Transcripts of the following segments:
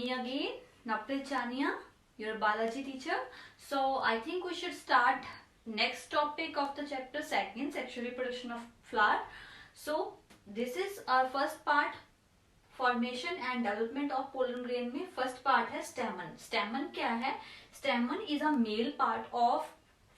Me again, Naprit Chania, your biology teacher. So I think we should start next topic of the chapter second, sexual reproduction of flower. So this is our first part, formation and development of pollen grain में first part है stamen. Stamen क्या है? Stamen is a male part of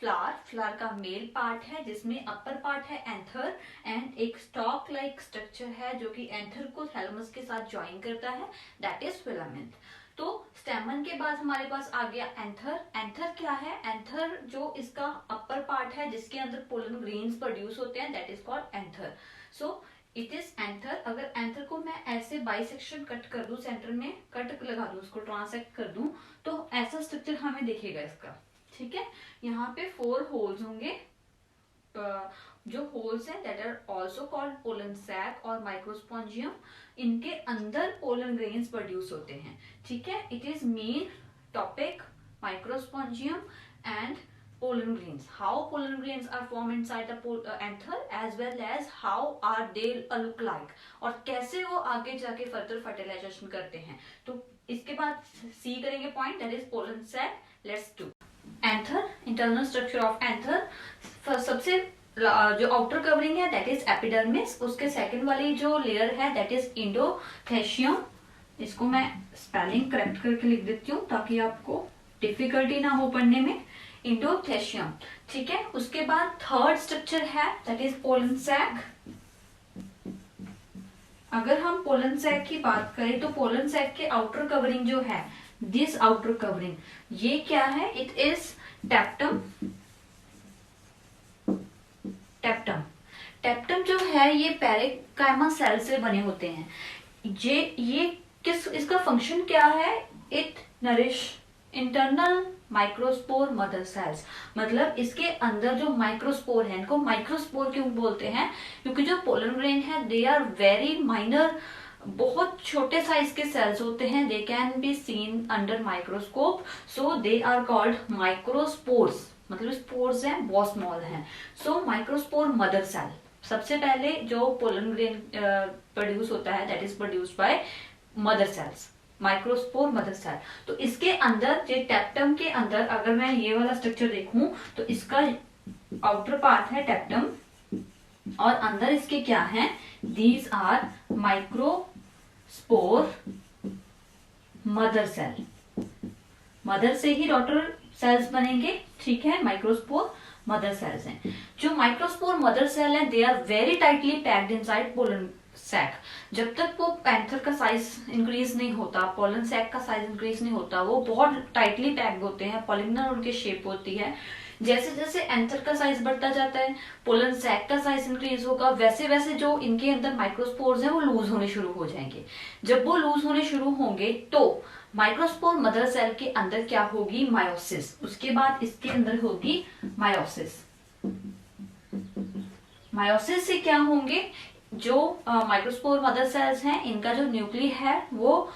flower. Flower का male part है जिसमें upper part है anther and एक stock like structure है जो कि एंथर को थैलेमस के साथ ज्वाइन करता है, दैट इज फिलामेंट. तो स्टेमन के बाद हमारे पास आ गया एंथर. एंथर क्या है? एंथर जो इसका अपर पार्ट है जिसके अंदर पोलन ग्रेन्स प्रोड्यूस होते हैं, that is called anther. So it is anther. अगर एंथर को मैं ऐसे बाइसेक्शन कट कर दूं, सेंटर में कट लगा दूं, उसको ट्रांसेक्ट कर दूं, तो ऐसा स्ट्रक्चर हमें दिखेगा इसका. ठीक है, यहाँ पे 4 होल्स होंगे. जो होल्स हैं that are also called pollen sac और माइक्रोस्पोंजियम. इनके अंदर पोलन ग्रेन्स प्रोड्यूस होते हैं. ठीक है, it is main topic microsporangium and pollen grains. How pollen grains are formed inside the anther as well as how are they look like, और कैसे वो आगे जाके फर्दर फर्टिलाइजेशन करते हैं. तो इसके बाद सी करेंगे point, that is pollen sac. Let's do anther. Internal structure of anther. सबसे जो आउटर कवरिंग है दैट इज एपिडर्मिस. उसके सेकंड वाली जो लेयर है दैट इज इंडोथेशियम. इसको मैं स्पेलिंग करेक्ट करके लिख देती हूँ ताकि आपको डिफिकल्टी ना हो पढ़ने में. इंडोथेशियम. ठीक है, उसके बाद थर्ड स्ट्रक्चर है दैट इज पोलन सैक. अगर हम पोलन सैक की बात करें तो पोलन सैक के आउटर कवरिंग जो है, दिस आउटर कवरिंग, ये क्या है? It is टेप्टम. टेप्टम. टेप्टम जो है ये पैरेकाइमा सेल से बने होते हैं. ये किस, इसका फंक्शन क्या है? It nourish internal microspore mother cells. मतलब इसके अंदर जो माइक्रोस्पोर है, इनको माइक्रोस्पोर क्यों बोलते हैं? क्योंकि जो पोलन ग्रेन है दे आर वेरी माइनर, बहुत छोटे साइज के सेल्स होते हैं. They can be seen under microscope, so they are called microspores. मतलब स्पोर्स हैं, बहुत स्मॉल हैं. So microspore mother cell. सबसे पहले जो पोलन ग्रेन प्रोड्यूस होता है that is produced by mother cells, microspore mother cell. तो इसके अंदर, ये टेप्टम के अंदर अगर मैं ये वाला स्ट्रक्चर देखूं तो इसका आउटर पार्ट है टेप्टम और अंदर इसके क्या है? These are microspore mother cell. Mother से ही डॉटर सेल्स बनेंगे. ठीक है, माइक्रोस्पोर मदर सेल्स हैं. जो माइक्रोस्पोर मदर सेल है they are very tightly packed inside pollen sac. जब तक वो पैंथर का साइज इंक्रीज नहीं होता, पोलन सैक का साइज इंक्रीज नहीं होता, वो बहुत टाइटली पैक्ड होते हैं. पॉलिनर उनकी शेप होती है. जैसे जैसे एंथर का साइज बढ़ता जाता है, पोलन सैक का साइज इंक्रीज होगा, वैसे वैसे जो इनके अंदर माइक्रोस्पोर्स हैं वो लूज होने शुरू हो जाएंगे. जब वो लूज होने शुरू होंगे तो माइक्रोस्पोर मदर सेल के अंदर क्या होगी? मायोसिस. उसके बाद इसके अंदर होगी मायोसिस. मायोसिस से क्या होंगे? जो माइक्रोस्पोर मदर सेल्स हैं इनका जो न्यूक्ली है वो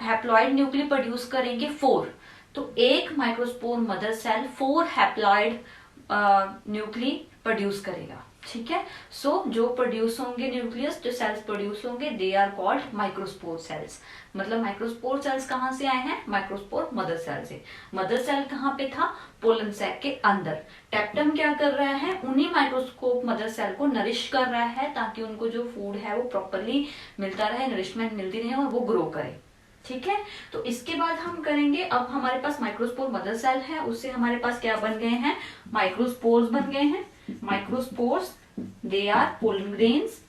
हैप्लॉइड न्यूक्ली प्रोड्यूस करेंगे 4. तो एक microspore mother cell 4 haploid nuclei produce करेगा. ठीक है, सो जो प्रोड्यूस होंगे न्यूक्लियस, जो सेल्स प्रोड्यूस होंगे they are called microspore cells. मतलब माइक्रोस्पोर सेल्स कहाँ से आए हैं? माइक्रोस्पोर मदर सेल से. मदर सेल कहाँ पे था? पोलन सैक के अंदर. टेप्टम क्या कर रहा है? उन्हीं माइक्रोस्कोप मदर सेल को नरिश कर रहा है ताकि उनको जो फूड है वो प्रॉपरली मिलता रहे, नरिशमेंट मिलती रहे और वो ग्रो करे. ठीक है, तो इसके बाद हम करेंगे, अब हमारे पास माइक्रोस्पोर मदर सेल है, उससे हमारे पास क्या बन गए हैं? माइक्रोस्पोर्स बन गए हैं. Microspores they are pollen grains.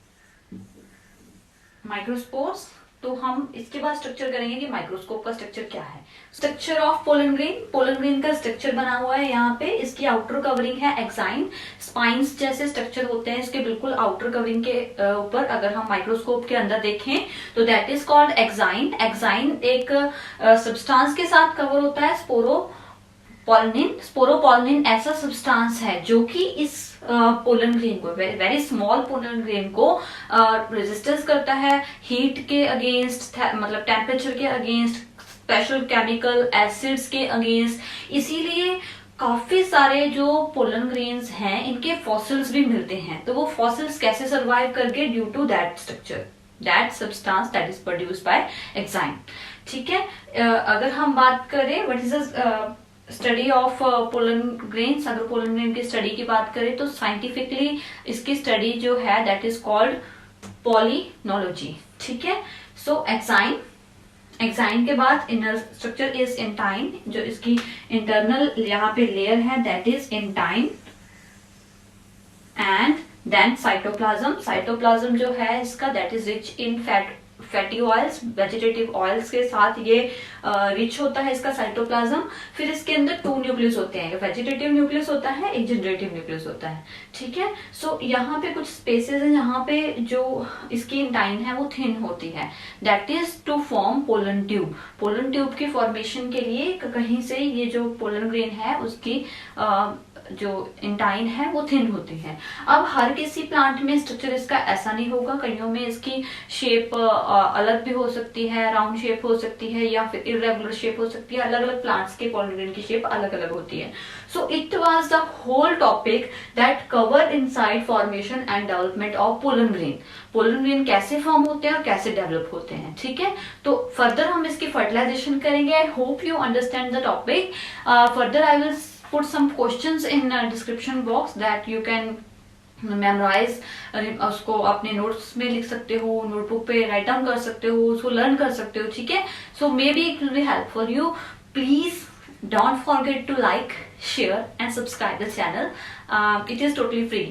Microspores. तो हम इसके बाद स्ट्रक्चर करेंगे कि माइक्रोस्कोप का स्ट्रक्चर क्या है. Structure of pollen grain. Pollen grain का स्ट्रक्चर बना हुआ है यहाँ पे. इसकी आउटर कवरिंग है एक्साइन. स्पाइन्स जैसे स्ट्रक्चर होते हैं इसके बिल्कुल आउटर कवरिंग के ऊपर. अगर हम माइक्रोस्कोप के अंदर देखें तो that is called exine. Exine एक सब्सटेंस के साथ कवर होता है, स्पोरोपोलिन. स्पोरोपोलिन ऐसा सब्सटेंस है जो कि इस पोलन ग्रेन को, वेरी स्मॉल पोलन ग्रेन को रेजिस्टेंस करता है हीट के अगेंस्ट, मतलब टेम्परेचर के अगेंस्ट, स्पेशल केमिकल एसिड्स के अगेंस्ट. इसीलिए काफी सारे जो पोलन ग्रेन्स हैं इनके फॉसिल्स भी मिलते हैं. तो वो फॉसिल्स कैसे सर्वाइव करके? Due to that structure. that substance that is produced by enzyme. ठीक है, अगर हम बात करें what is study of pollen grains, अगर पोलन ग्रेन की स्टडी की बात करें तो साइंटिफिकली इसकी स्टडी जो है दैट इज कॉल्ड पॉलिनोलॉजी. ठीक है, सो एक्साइन के बाद इनर स्ट्रक्चर इज इंटाइन, जो इसकी इंटरनल यहाँ पे लेयर है that is intine. And then cytoplasm जो है इसका that is rich in fatty oils, vegetative oils के साथ ये रिच होता है इसका साइटोप्लाज्म. फिर इसके अंदर 2 न्यूक्लियस होते हैं, वेजिटेटिव न्यूक्लियस होता है, एक जनरेटिव न्यूक्लियस होता है. ठीक है, सो यहाँ पे कुछ स्पेसेस हैं जहाँ पे जो इसकी इंटाइन है वो थिन होती है, that is to form pollen tube. Pollen tube की फॉर्मेशन के लिए कहीं से ये जो पोलन ग्रेन है उसकी जो इंटाइन है वो थिन होती है. अब हर किसी प्लांट में स्ट्रक्चर इसका ऐसा नहीं होगा, कईयों में इसकी शेप अलग भी हो सकती है, राउंड शेप हो सकती है या फिर इरेगुलर शेप हो सकती है. अलग अलग प्लांट्स के पोलन ग्रेन की शेप अलग अलग होती है. So it was the whole topic that cover inside formation and development of pollen grain. Pollen grain कैसे फॉर्म होते हैं और कैसे डेवलप होते हैं. ठीक है, तो फर्दर हम इसकी फर्टिलाइजेशन करेंगे. I hope you understand the topic. Further I will put some questions in description box that you can memorize. उसको अपने नोट्स में लिख सकते हो, नोटबुक पे राइट डाउन कर सकते हो, उसको लर्न कर सकते हो. ठीक है, so may be it will be help for you. Please don't forget to like, share and subscribe the channel. It is totally free.